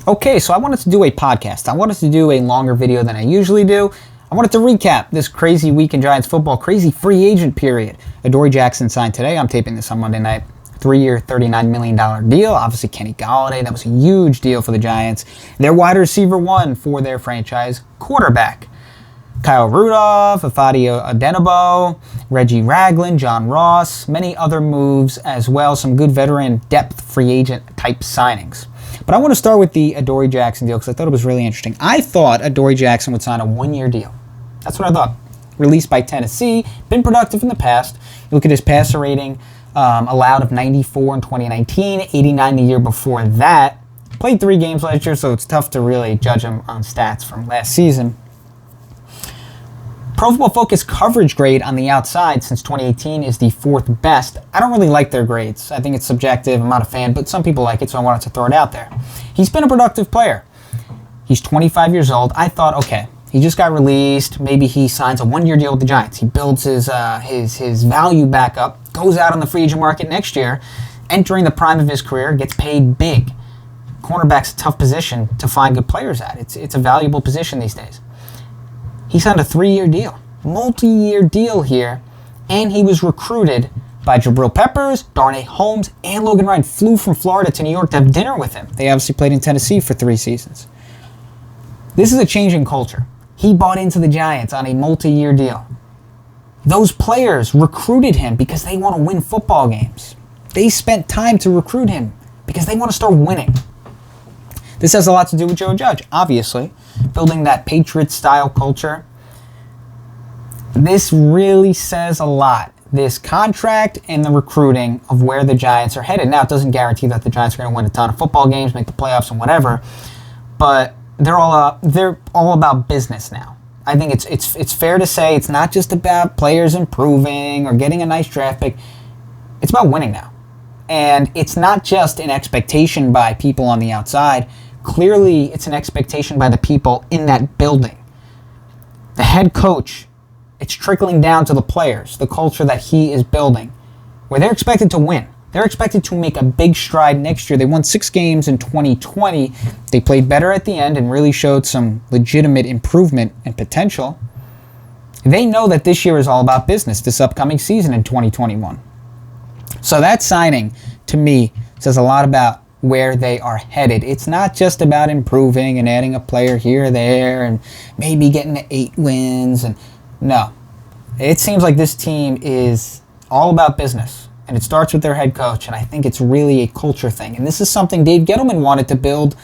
Okay, so I wanted to do a podcast. I wanted to do a longer video than I usually do. I wanted to recap this crazy week in Giants football, crazy free agent period. Adoree Jackson signed today. I'm taping this on Monday night. 3-year, $39 million deal. Obviously, Kenny Golladay, that was a huge deal for the Giants. Their wide receiver one for their franchise quarterback. Kyle Rudolph, Ifeadi Odenigbo, Reggie Ragland, John Ross, many other moves as well. Some good veteran depth free agent type signings. But I want to start with the Adoree Jackson deal because I thought it was really interesting. I thought Adoree Jackson would sign a one-year deal. That's what I thought. Released by Tennessee, been productive in the past. You look at his passer rating, allowed of 94 in 2019, 89 the year before that. Played 3 games last year, so it's tough to really judge him on stats from last season. Pro Football Focus coverage grade on the outside since 2018 is the 4th best. I don't really like their grades. I think it's subjective. I'm not a fan, but some people like it, so I wanted to throw it out there. He's been a productive player. He's 25 years old. I thought, okay, he just got released. Maybe he signs a one-year deal with the Giants. He builds his value back up, goes out on the free agent market next year, entering the prime of his career, gets paid big. Cornerback's a tough position to find good players at. It's a valuable position these days. He signed a 3-year deal, multi-year deal here, and he was recruited by Jabril Peppers, Darnay Holmes, and Logan Ryan. Flew from Florida to New York to have dinner with him. They obviously played in Tennessee for 3 seasons. This is a change in culture. He bought into the Giants on a multi-year deal. Those players recruited him because they want to win football games. They spent time to recruit him because they want to start winning. This has a lot to do with Joe Judge, obviously. Building that Patriot-style culture. This really says a lot. This contract and the recruiting of where the Giants are headed. Now, it doesn't guarantee that the Giants are going to win a ton of football games, make the playoffs and whatever, but they're all about business now. I think it's fair to say it's not just about players improving or getting a nice draft pick. It's about winning now. And it's not just an expectation by people on the outside. Clearly, it's an expectation by the people in that building. The head coach, it's trickling down to the players, the culture that he is building, where they're expected to win. They're expected to make a big stride next year. They won 6 games in 2020. They played better at the end and really showed some legitimate improvement and potential. They know that this year is all about business, this upcoming season in 2021. So that signing, to me, says a lot about where they are headed. It's not just about improving and adding a player here or there and maybe getting to 8 wins. And no, it seems like this team is all about business, and it starts with their head coach, and I think it's really a culture thing. And this is something Dave Gettleman wanted to build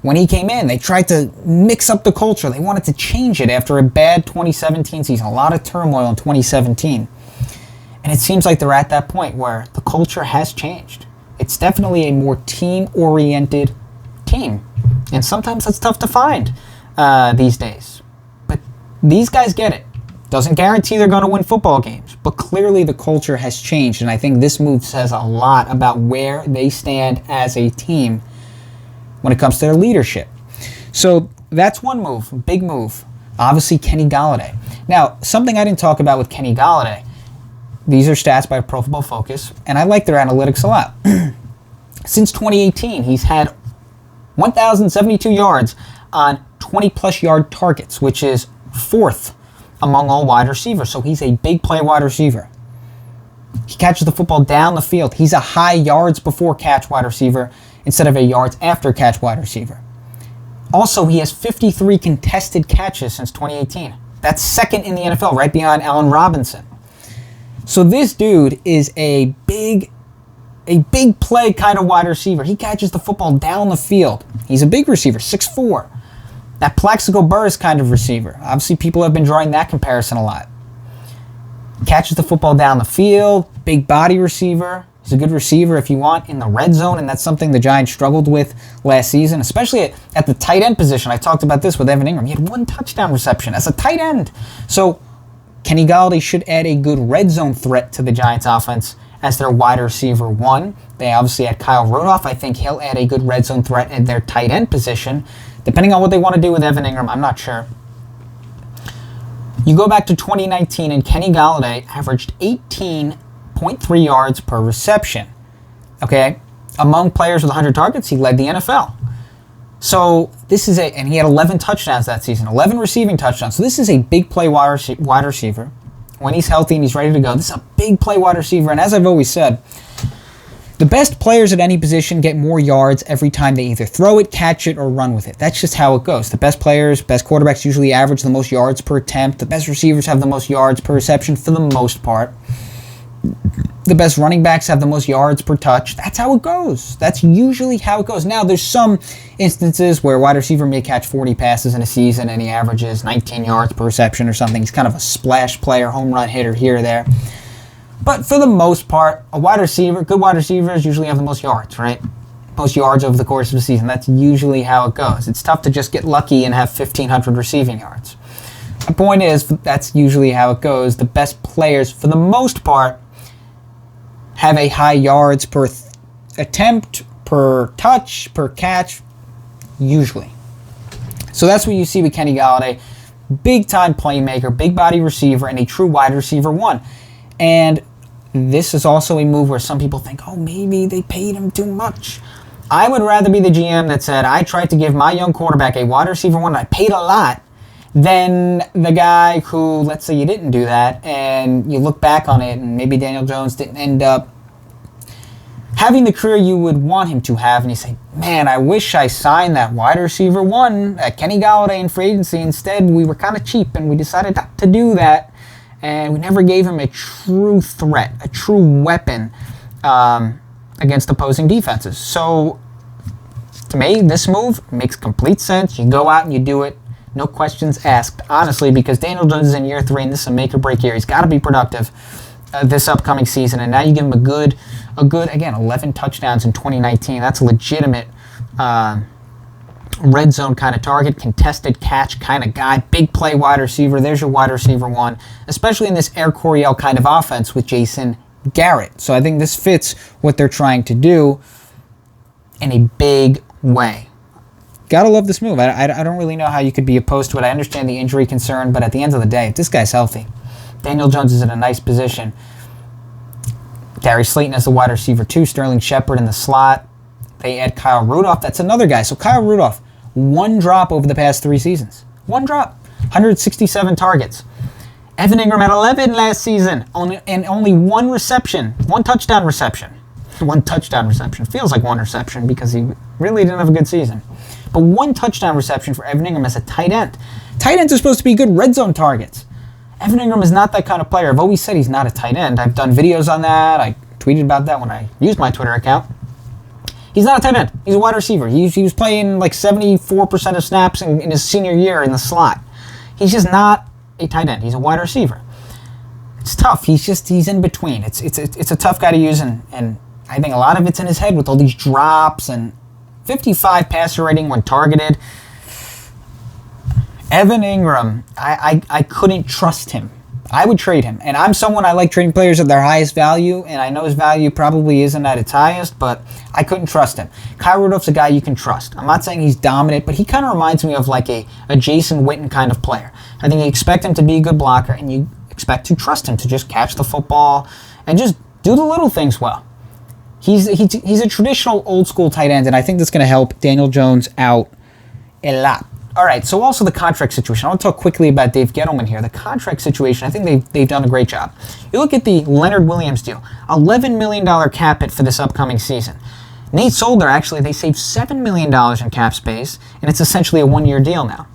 when he came in. They tried to mix up the culture. They wanted to change it after a bad 2017 season, a lot of turmoil in 2017. And it seems like they're at that point where the culture has changed. It's definitely a more team-oriented team. And sometimes that's tough to find these days. But these guys get it. Doesn't guarantee they're going to win football games. But clearly the culture has changed. And I think this move says a lot about where they stand as a team when it comes to their leadership. So that's one move, big move. Obviously, Kenny Golladay. Now, something I didn't talk about with Kenny Golladay. These are stats by Pro Football Focus, and I like their analytics a lot. Since 2018, he's had 1,072 yards on 20-plus yard targets, which is 4th among all wide receivers. So he's a big play wide receiver. He catches the football down the field. He's a high yards before catch wide receiver instead of a yards after catch wide receiver. Also, he has 53 contested catches since 2018. That's 2nd in the NFL, right behind Allen Robinson. So this dude is a big play kind of wide receiver. He catches the football down the field. He's a big receiver, 6'4". That Plaxico Burress kind of receiver. Obviously, people have been drawing that comparison a lot. Catches the football down the field, big body receiver. He's a good receiver if you want in the red zone, and that's something the Giants struggled with last season, especially at the tight end position. I talked about this with Evan Ingram. He had 1 touchdown reception as a tight end. So Kenny Golladay should add a good red zone threat to the Giants offense as their wide receiver 1. They obviously had Kyle Rudolph. I think he'll add a good red zone threat at their tight end position. Depending on what they want to do with Evan Ingram, I'm not sure. You go back to 2019 and Kenny Golladay averaged 18.3 yards per reception. Okay? Among players with 100 targets, he led the NFL. So this is and he had 11 touchdowns that season, 11 receiving touchdowns. So this is a big play wide receiver. When he's healthy and he's ready to go, this is a big play wide receiver. And as I've always said, the best players at any position get more yards every time they either throw it, catch it, or run with it. That's just how it goes. The best players, best quarterbacks usually average the most yards per attempt. The best receivers have the most yards per reception for the most part. The best running backs have the most yards per touch. That's how it goes. That's usually how it goes. Now, there's some instances where a wide receiver may catch 40 passes in a season and he averages 19 yards per reception or something. He's kind of a splash player, home run hitter here or there. But for the most part, good wide receivers usually have the most yards, right? Most yards over the course of the season. That's usually how it goes. It's tough to just get lucky and have 1,500 receiving yards. The point is, that's usually how it goes. The best players, for the most part, have a high yards per attempt, per touch, per catch, usually. So that's what you see with Kenny Golladay. Big time playmaker, big body receiver, and a true wide receiver one. And this is also a move where some people think, oh, maybe they paid him too much. I would rather be the GM that said, I tried to give my young quarterback a wide receiver one, and I paid a lot, than the guy who, let's say you didn't do that, and you look back on it, and maybe Daniel Jones didn't end up having the career you would want him to have, and you say, man, I wish I signed that wide receiver one at Kenny Golladay in free agency. Instead, we were kind of cheap, and we decided not to do that, and we never gave him a true threat, a true weapon against opposing defenses. So, to me, this move makes complete sense. You go out and you do it. No questions asked, honestly, because Daniel Jones is in year 3, and this is a make-or-break year. He's got to be productive this upcoming season, and now you give him a good, again, 11 touchdowns in 2019. That's a legitimate red zone kind of target, contested catch kind of guy, big play wide receiver. There's your wide receiver one, especially in this Air Coryell kind of offense with Jason Garrett. So I think this fits what they're trying to do in a big way. Gotta love this move. I don't really know how you could be opposed to it. I understand the injury concern, but at the end of the day, if this guy's healthy, Daniel Jones is in a nice position. Gary Slayton as the wide receiver 2, Sterling Shepard in the slot. They add Kyle Rudolph. That's another guy. So Kyle Rudolph, 1 drop over the past 3 seasons. 1 drop. 167 targets. Evan Ingram had 11 last season, and only 1 reception. 1 touchdown reception. 1 touchdown reception. Feels like 1 reception because he really didn't have a good season. But 1 touchdown reception for Evan Ingram as a tight end. Tight ends are supposed to be good red zone targets. Evan Ingram is not that kind of player. I've always said he's not a tight end. I've done videos on that. I tweeted about that when I used my Twitter account. He's not a tight end. He's a wide receiver. He was playing like 74% of snaps in his senior year in the slot. He's just not a tight end. He's a wide receiver. It's tough. He's in between. It's a tough guy to use, and I think a lot of it's in his head with all these drops and 55 passer rating when targeted. Evan Ingram, I couldn't trust him. I would trade him. And I'm someone, I like trading players at their highest value, and I know his value probably isn't at its highest, but I couldn't trust him. Kyle Rudolph's a guy you can trust. I'm not saying he's dominant, but he kind of reminds me of like a Jason Witten kind of player. I think you expect him to be a good blocker, and you expect to trust him to just catch the football and just do the little things well. He's a traditional old-school tight end, and I think that's going to help Daniel Jones out a lot. All right, so also the contract situation. I want to talk quickly about Dave Gettleman here. The contract situation, I think they've done a great job. You look at the Leonard Williams deal, $11 million cap hit for this upcoming season. Nate Solder, actually, they saved $7 million in cap space, and it's essentially a 1-year deal now.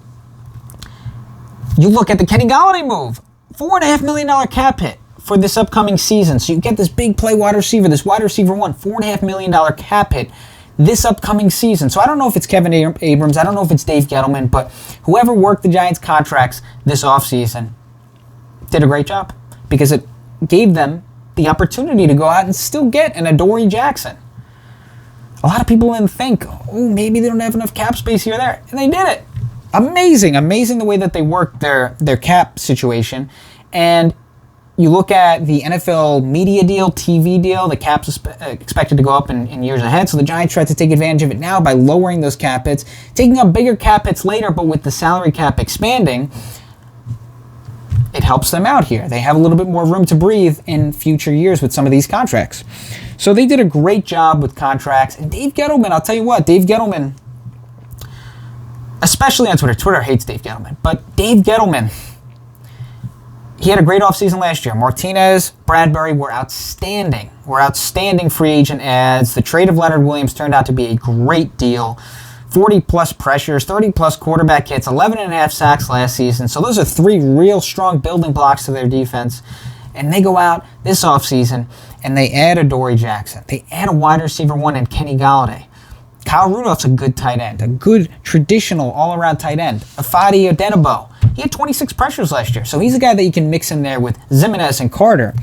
You look at the Kenny Golladay move, $4.5 million cap hit for this upcoming season. So you get this big play wide receiver, this wide receiver one, $4.5 million cap hit this upcoming season. So I don't know if it's Kevin Abrams, I don't know if it's Dave Gettleman, but whoever worked the Giants' contracts this offseason did a great job because it gave them the opportunity to go out and still get an Adoree Jackson. A lot of people didn't think, oh, maybe they don't have enough cap space here or there, and they did it. Amazing the way that they worked their cap situation. And you look at the NFL media deal, TV deal, the cap's expected to go up in years ahead, so the Giants tried to take advantage of it now by lowering those cap hits, taking up bigger cap hits later, but with the salary cap expanding, it helps them out here. They have a little bit more room to breathe in future years with some of these contracts. So they did a great job with contracts, and Dave Gettleman, I'll tell you what, Dave Gettleman, especially on Twitter. Twitter hates Dave Gettleman. But Dave Gettleman, he had a great offseason last year. Martinez, Bradbury were outstanding. Were outstanding free agent ads. The trade of Leonard Williams turned out to be a great deal. 40-plus pressures, 30-plus quarterback hits, 11.5 sacks last season. So those are 3 real strong building blocks to their defense. And they go out this offseason and they add a Dory Jackson. They add a wide receiver 1 in Kenny Galladay. Kyle Rudolph's a good tight end, a good traditional all-around tight end. Afadi Odenigbo, he had 26 pressures last year, so he's a guy that you can mix in there with Zimenez and Carter.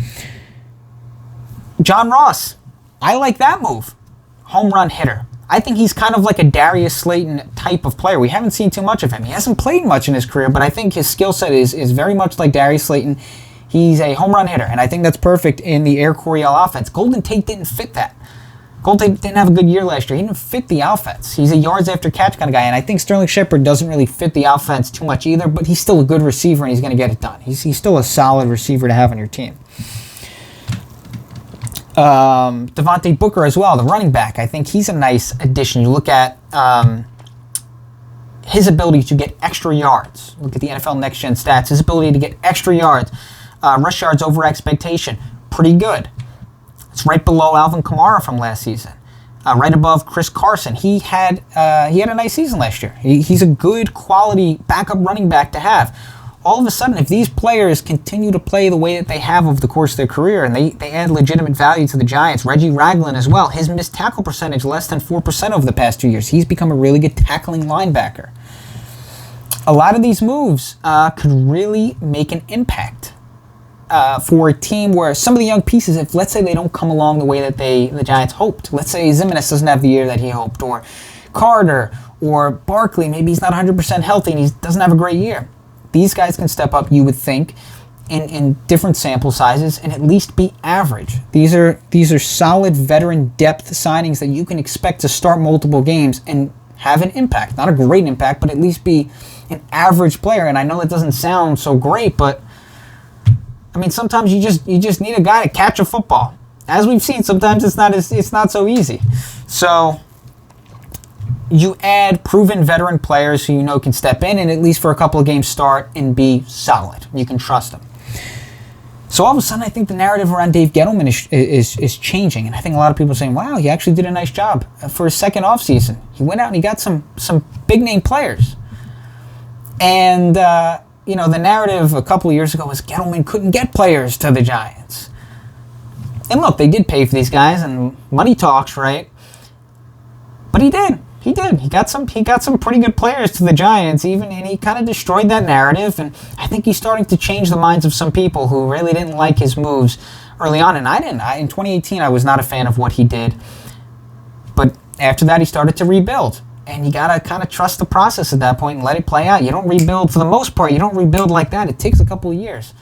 John Ross, I like that move. Home run hitter. I think he's kind of like a Darius Slayton type of player. We haven't seen too much of him. He hasn't played much in his career, but I think his skill set is very much like Darius Slayton. He's a home run hitter, and I think that's perfect in the Air Coryell offense. Golden Tate didn't fit that. Golden Tate didn't have a good year last year. He didn't fit the offense. He's a yards after catch kind of guy, and I think Sterling Shepard doesn't really fit the offense too much either, but he's still a good receiver, and he's going to get it done. He's still a solid receiver to have on your team. Devontae Booker as well, the running back. I think he's a nice addition. You look at his ability to get extra yards. Look at the NFL Next Gen stats. His ability to get extra yards. Rush yards over expectation. Pretty good. It's right below Alvin Kamara from last season. Right above Chris Carson. He had a nice season last year. He's a good quality backup running back to have. All of a sudden, if these players continue to play the way that they have over the course of their career, and they add legitimate value to the Giants, Reggie Ragland as well, his missed tackle percentage less than 4% over the past 2 years. He's become a really good tackling linebacker. A lot of these moves could really make an impact for a team where some of the young pieces, if let's say they don't come along the way that the Giants hoped, let's say Zimenez doesn't have the year that he hoped, or Carter or Barkley, maybe he's not 100% healthy and he doesn't have a great year. These guys can step up, you would think, in different sample sizes and at least be average. These are solid veteran depth signings that you can expect to start multiple games and have an impact. Not a great impact, but at least be an average player. And I know that doesn't sound so great, but I mean, sometimes you just need a guy to catch a football. As we've seen, sometimes it's not so easy. So you add proven veteran players who you know can step in and at least for a couple of games start and be solid. You can trust them. So all of a sudden, I think the narrative around Dave Gettleman is changing, and I think a lot of people are saying, "Wow, he actually did a nice job for his second offseason. He went out and he got some big name players." And the narrative a couple of years ago was Gettleman couldn't get players to the Giants. And look, they did pay for these guys, and money talks, right? But he did. He did. He got some pretty good players to the Giants, and he kind of destroyed that narrative. And I think he's starting to change the minds of some people who really didn't like his moves early on. And I didn't. In 2018, I was not a fan of what he did. But after that, he started to rebuild. And you got to kind of trust the process at that point and let it play out. You don't rebuild, for the most part, you don't rebuild like that. It takes a couple of years.